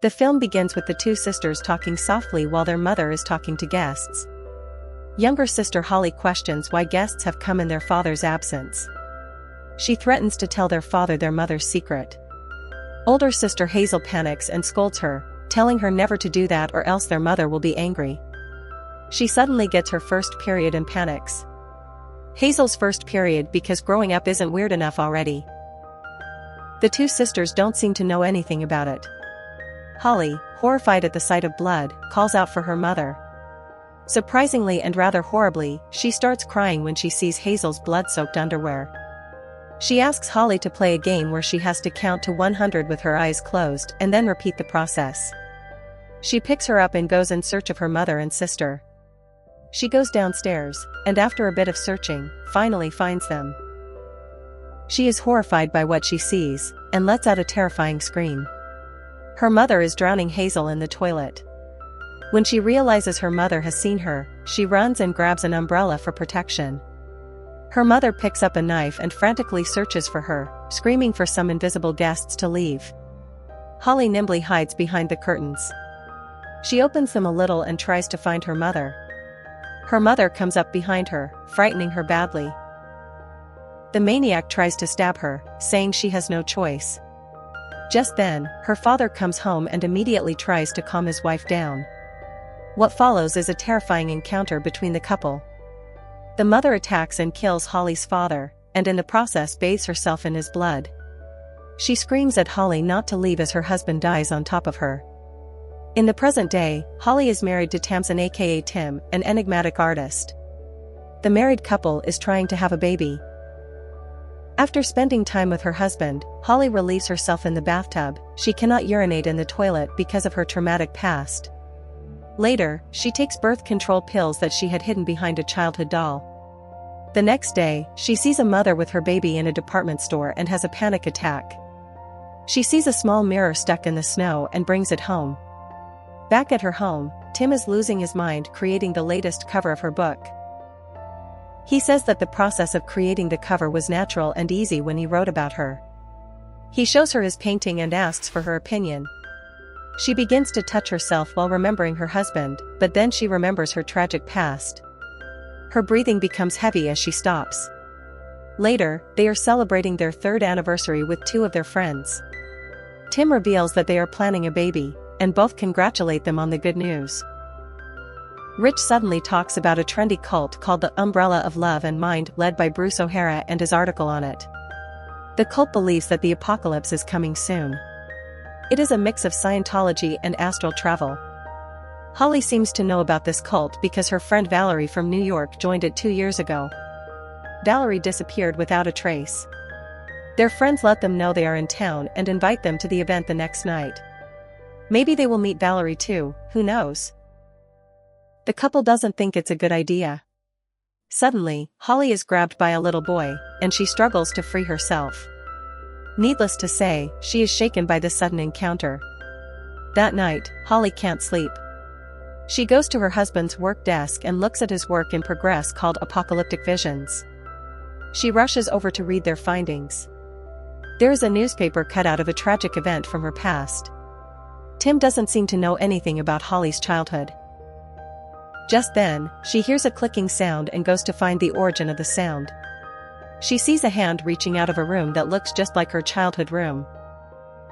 The film begins with the two sisters talking softly while their mother is talking to guests. Younger sister Holly questions why guests have come in their father's absence. She threatens to tell their father their mother's secret. Older sister Hazel panics and scolds her, telling her never to do that or else their mother will be angry. She suddenly gets her first period and panics. Hazel's first period because growing up isn't weird enough already. The two sisters don't seem to know anything about it. Holly, horrified at the sight of blood, calls out for her mother. Surprisingly and rather horribly, she starts crying when she sees Hazel's blood-soaked underwear. She asks Holly to play a game where she has to count to 100 with her eyes closed and then repeat the process. She picks her up and goes in search of her mother and sister. She goes downstairs, and after a bit of searching, finally finds them. She is horrified by what she sees, and lets out a terrifying scream. Her mother is drowning Hazel in the toilet. When she realizes her mother has seen her, she runs and grabs an umbrella for protection. Her mother picks up a knife and frantically searches for her, screaming for some invisible guests to leave. Holly nimbly hides behind the curtains. She opens them a little and tries to find her mother. Her mother comes up behind her, frightening her badly. The maniac tries to stab her, saying she has no choice. Just then, her father comes home and immediately tries to calm his wife down. What follows is a terrifying encounter between the couple. The mother attacks and kills Holly's father, and in the process bathes herself in his blood. She screams at Holly not to leave as her husband dies on top of her. In the present day, Holly is married to Tamsin aka Tim, an enigmatic artist. The married couple is trying to have a baby. After spending time with her husband, Holly relieves herself in the bathtub. She cannot urinate in the toilet because of her traumatic past. Later, she takes birth control pills that she had hidden behind a childhood doll. The next day, she sees a mother with her baby in a department store and has a panic attack. She sees a small mirror stuck in the snow and brings it home. Back at her home, Tim is losing his mind creating the latest cover of her book. He says that the process of creating the cover was natural and easy when he wrote about her. He shows her his painting and asks for her opinion. She begins to touch herself while remembering her husband, but then she remembers her tragic past. Her breathing becomes heavy as she stops. Later, they are celebrating their 3rd anniversary with 2 of their friends. Tim reveals that they are planning a baby, and both congratulate them on the good news. Rich suddenly talks about a trendy cult called the Umbrella of Love and Mind led by Bruce O'Hara and his article on it. The cult believes that the apocalypse is coming soon. It is a mix of Scientology and astral travel. Holly seems to know about this cult because her friend Valerie from New York joined it 2 years ago. Valerie disappeared without a trace. Their friends let them know they are in town and invite them to the event the next night. Maybe they will meet Valerie too, who knows? The couple doesn't think it's a good idea. Suddenly, Holly is grabbed by a little boy, and she struggles to free herself. Needless to say, she is shaken by this sudden encounter. That night, Holly can't sleep. She goes to her husband's work desk and looks at his work in progress called Apocalyptic Visions. She rushes over to read their findings. There is a newspaper cutout of a tragic event from her past. Tim doesn't seem to know anything about Holly's childhood. Just then, she hears a clicking sound and goes to find the origin of the sound. She sees a hand reaching out of a room that looks just like her childhood room.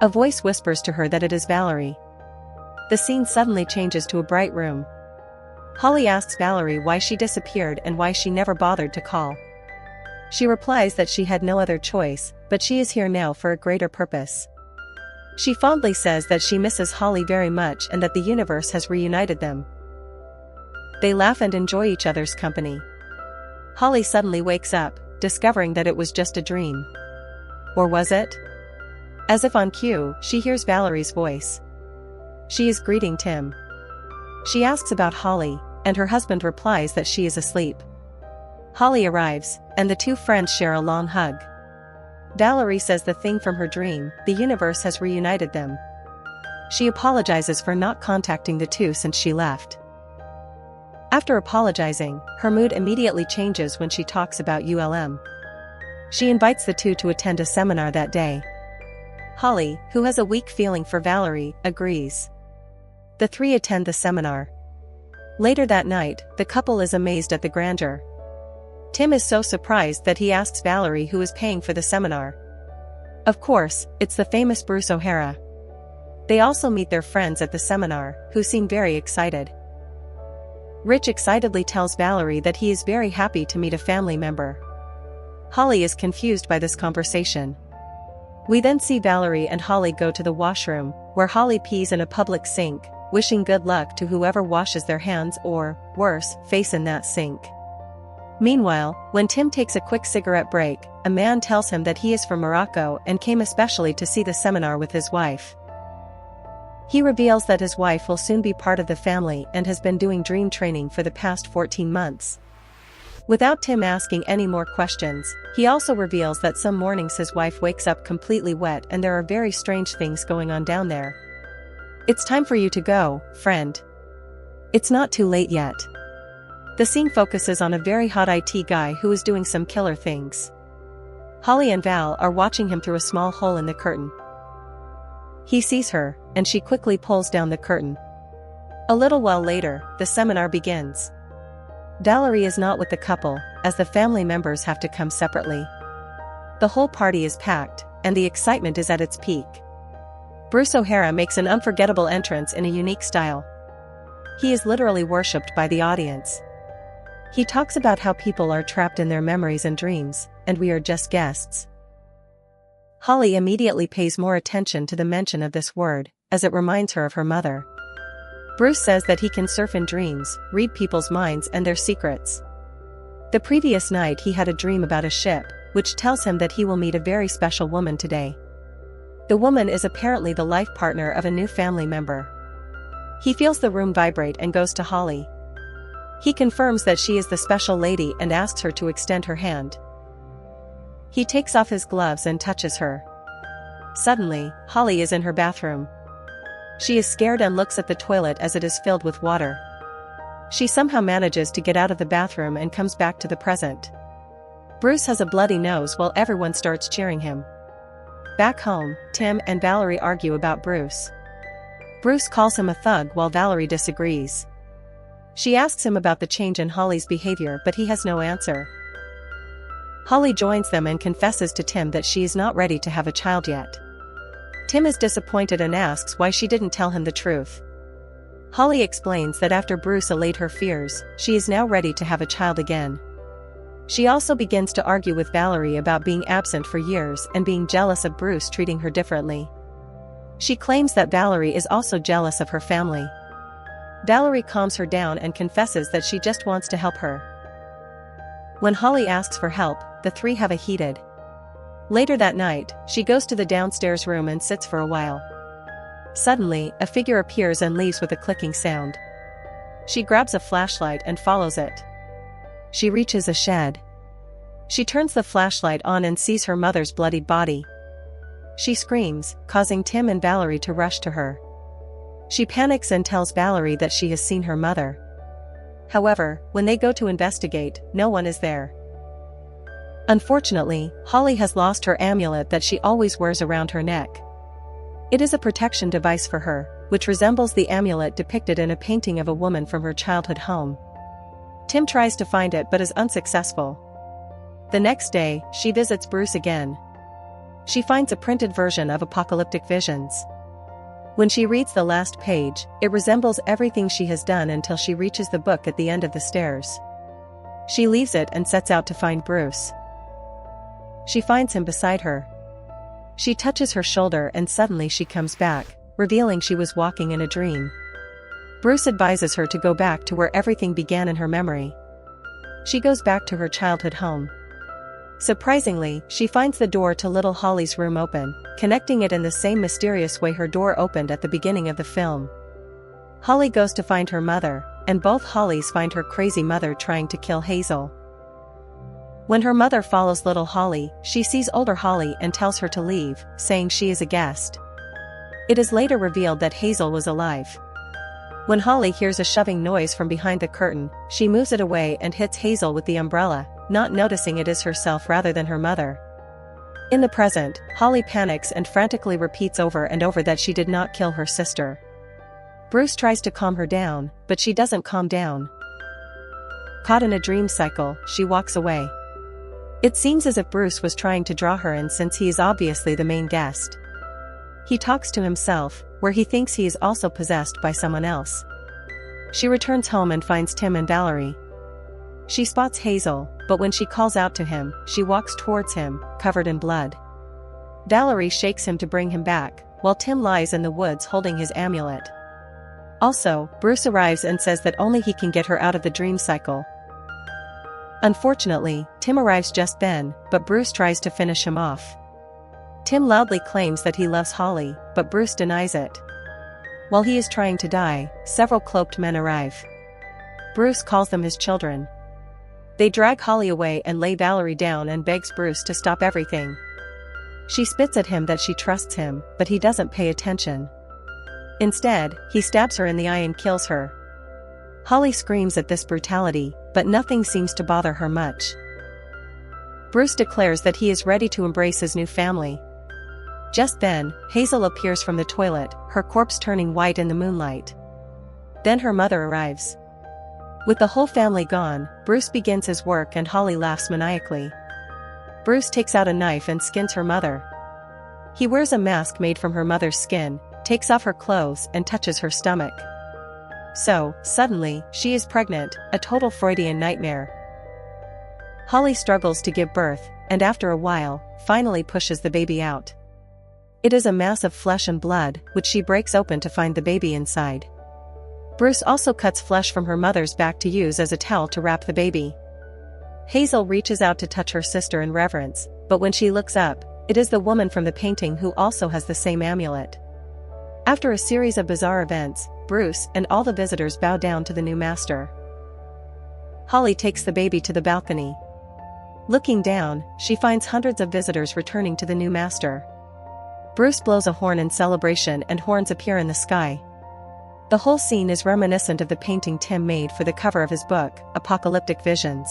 A voice whispers to her that it is Valerie. The scene suddenly changes to a bright room. Holly asks Valerie why she disappeared and why she never bothered to call. She replies that she had no other choice, but she is here now for a greater purpose. She fondly says that she misses Holly very much and that the universe has reunited them. They laugh and enjoy each other's company. Holly suddenly wakes up, discovering that it was just a dream. Or was it? As if on cue, she hears Valerie's voice. She is greeting Tim. She asks about Holly, and her husband replies that she is asleep. Holly arrives, and the 2 friends share a long hug. Valerie says the thing from her dream, the universe has reunited them. She apologizes for not contacting the 2 since she left. After apologizing, her mood immediately changes when she talks about ULM. She invites the 2 to attend a seminar that day. Holly, who has a weak feeling for Valerie, agrees. The three attend the seminar. Later that night, the couple is amazed at the grandeur. Tim is so surprised that he asks Valerie who is paying for the seminar. Of course, it's the famous Bruce O'Hara. They also meet their friends at the seminar, who seem very excited. Rich excitedly tells Valerie that he is very happy to meet a family member. Holly is confused by this conversation. We then see Valerie and Holly go to the washroom, where Holly pees in a public sink, wishing good luck to whoever washes their hands or, worse, face in that sink. Meanwhile, when Tim takes a quick cigarette break, a man tells him that he is from Morocco and came especially to see the seminar with his wife. He reveals that his wife will soon be part of the family and has been doing dream training for the past 14 months. Without Tim asking any more questions, he also reveals that some mornings his wife wakes up completely wet and there are very strange things going on down there. It's time for you to go, friend. It's not too late yet. The scene focuses on a very hot IT guy who is doing some killer things. Holly and Val are watching him through a small hole in the curtain. He sees her, and she quickly pulls down the curtain. A little while later, the seminar begins. Valerie is not with the couple, as the family members have to come separately. The whole party is packed, and the excitement is at its peak. Bruce O'Hara makes an unforgettable entrance in a unique style. He is literally worshipped by the audience. He talks about how people are trapped in their memories and dreams, and we are just guests. Holly immediately pays more attention to the mention of this word, as it reminds her of her mother. Bruce says that he can surf in dreams, read people's minds and their secrets. The previous night he had a dream about a ship, which tells him that he will meet a very special woman today. The woman is apparently the life partner of a new family member. He feels the room vibrate and goes to Holly. He confirms that she is the special lady and asks her to extend her hand. He takes off his gloves and touches her. Suddenly, Holly is in her bathroom. She is scared and looks at the toilet as it is filled with water. She somehow manages to get out of the bathroom and comes back to the present. Bruce has a bloody nose while everyone starts cheering him. Back home, Tim and Valerie argue about Bruce. Bruce calls him a thug while Valerie disagrees. She asks him about the change in Holly's behavior, but he has no answer. Holly joins them and confesses to Tim that she is not ready to have a child yet. Tim is disappointed and asks why she didn't tell him the truth. Holly explains that after Bruce allayed her fears, she is now ready to have a child again. She also begins to argue with Valerie about being absent for years and being jealous of Bruce treating her differently. She claims that Valerie is also jealous of her family. Valerie calms her down and confesses that she just wants to help her. When Holly asks for help, the three have a heated. Later that night, she goes to the downstairs room and sits for a while. Suddenly, a figure appears and leaves with a clicking sound. She grabs a flashlight and follows it. She reaches a shed. She turns the flashlight on and sees her mother's bloodied body. She screams, causing Tim and Valerie to rush to her. She panics and tells Valerie that she has seen her mother. However, when they go to investigate, no one is there. Unfortunately, Holly has lost her amulet that she always wears around her neck. It is a protection device for her, which resembles the amulet depicted in a painting of a woman from her childhood home. Tim tries to find it but is unsuccessful. The next day, she visits Bruce again. She finds a printed version of Apocalyptic Visions. When she reads the last page, it resembles everything she has done until she reaches the book at the end of the stairs. She leaves it and sets out to find Bruce. She finds him beside her. She touches her shoulder and suddenly she comes back, revealing she was walking in a dream. Bruce advises her to go back to where everything began in her memory. She goes back to her childhood home. Surprisingly, she finds the door to little Holly's room open, connecting it in the same mysterious way her door opened at the beginning of the film. Holly goes to find her mother, and both Hollys find her crazy mother trying to kill Hazel. When her mother follows little Holly, she sees older Holly and tells her to leave, saying she is a guest. It is later revealed that Hazel was alive. When Holly hears a shoving noise from behind the curtain, she moves it away and hits Hazel with the umbrella, not noticing it is herself rather than her mother. In the present, Holly panics and frantically repeats over and over that she did not kill her sister. Bruce tries to calm her down, but she doesn't calm down. Caught in a dream cycle, she walks away. It seems as if Bruce was trying to draw her in since he is obviously the main guest. He talks to himself, where he thinks he is also possessed by someone else. She returns home and finds Tim and Valerie. She spots Hazel, but when she calls out to him, she walks towards him, covered in blood. Valerie shakes him to bring him back, while Tim lies in the woods holding his amulet. Also, Bruce arrives and says that only he can get her out of the dream cycle. Unfortunately, Tim arrives just then, but Bruce tries to finish him off. Tim loudly claims that he loves Holly, but Bruce denies it. While he is trying to die, several cloaked men arrive. Bruce calls them his children. They drag Holly away and lay Valerie down and begs Bruce to stop everything. She spits at him that she trusts him, but he doesn't pay attention. Instead, he stabs her in the eye and kills her. Holly screams at this brutality, but nothing seems to bother her much. Bruce declares that he is ready to embrace his new family. Just then, Hazel appears from the toilet, her corpse turning white in the moonlight. Then her mother arrives. With the whole family gone, Bruce begins his work and Holly laughs maniacally. Bruce takes out a knife and skins her mother. He wears a mask made from her mother's skin, takes off her clothes and touches her stomach. So, suddenly, she is pregnant, a total Freudian nightmare. Holly struggles to give birth, and after a while, finally pushes the baby out. It is a mass of flesh and blood, which she breaks open to find the baby inside. Bruce also cuts flesh from her mother's back to use as a towel to wrap the baby. Hazel reaches out to touch her sister in reverence, but when she looks up, it is the woman from the painting who also has the same amulet. After a series of bizarre events, Bruce and all the visitors bow down to the new master. Holly takes the baby to the balcony. Looking down, she finds hundreds of visitors returning to the new master. Bruce blows a horn in celebration and horns appear in the sky. The whole scene is reminiscent of the painting Tim made for the cover of his book, Apocalyptic Visions.